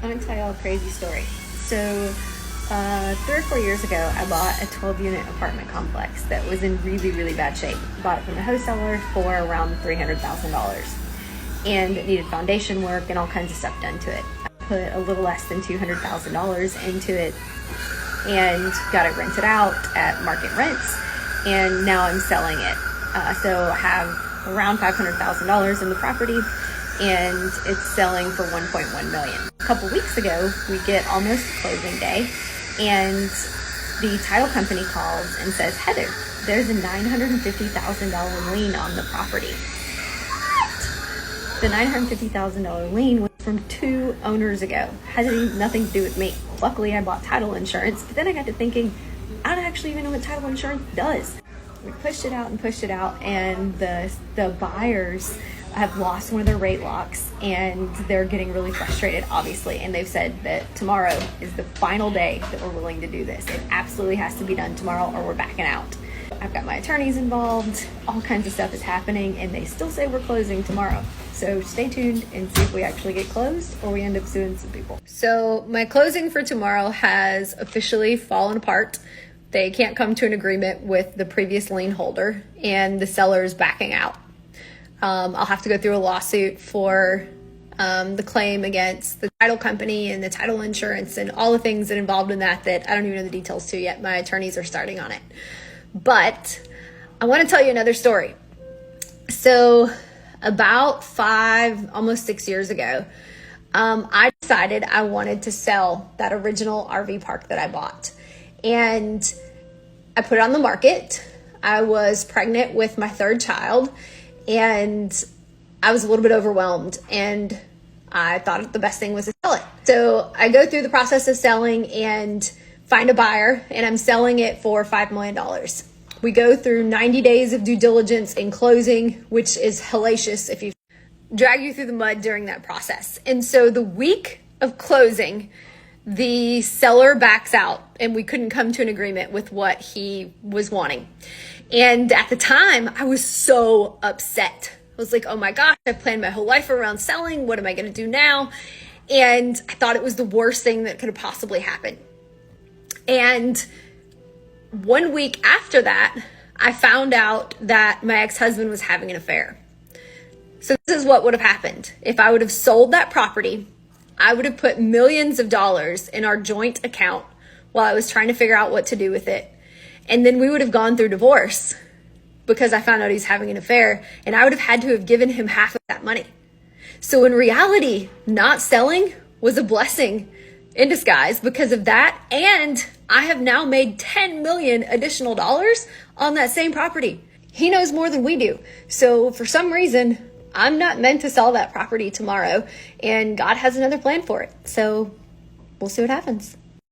I'm gonna tell y'all a crazy story. So, 3 or 4 years ago, I bought a 12-unit apartment complex that was in really, really bad shape. Bought it from a wholesaler for around $300,000, and it needed foundation work and all kinds of stuff done to it. I put a little less than $200,000 into it and got it rented out at market rents, and now I'm selling it. So I have around $500,000 in the property, and it's selling for $1.1 million. A couple weeks ago, we get almost closing day, and the title company calls and says, Heather, there's a $950,000 lien on the property. The $950,000 lien was from 2 owners ago. Has nothing to do with me. Luckily, I bought title insurance, but then I got to thinking, I don't actually even know what title insurance does. We pushed it out, and the buyers have lost one of their rate locks, and they're getting really frustrated, obviously, and they've said that tomorrow is the final day that we're willing to do this. It absolutely has to be done tomorrow or we're backing out. I've got my attorneys involved, all kinds of stuff is happening, and they still say we're closing tomorrow. So stay tuned and see if we actually get closed or we end up suing some people. So my closing for tomorrow has officially fallen apart. They can't come to an agreement with the previous lien holder, and the seller is backing out. I'll have to go through a lawsuit for the claim against the title company and the title insurance and all the things that involved in that I don't even know the details to yet. My attorneys are starting on it. But I want to tell you another story. So about 5, almost 6 years ago, I decided I wanted to sell that original RV park that I bought. And I put it on the market. I was pregnant with my 3rd child, and I was a little bit overwhelmed, and I thought the best thing was to sell it. So I go through the process of selling and find a buyer, and I'm selling it for $5 million. We go through 90 days of due diligence and closing, which is hellacious if you drag you through the mud during that process. And so the week of closing, the seller backs out, and we couldn't come to an agreement with what he was wanting. And at the time, I was so upset. I was like, oh my gosh, I planned my whole life around selling. What am I going to do now? And I thought it was the worst thing that could have possibly happened. And 1 week after that, I found out that my ex-husband was having an affair. So this is what would have happened. If I would have sold that property, I would have put millions of dollars in our joint account while I was trying to figure out what to do with it. And then we would have gone through divorce because I found out he's having an affair, and I would have had to have given him half of that money. So in reality, not selling was a blessing in disguise because of that. And I have now made $10 million additional dollars on that same property. He knows more than we do. So for some reason, I'm not meant to sell that property tomorrow, and God has another plan for it. So we'll see what happens.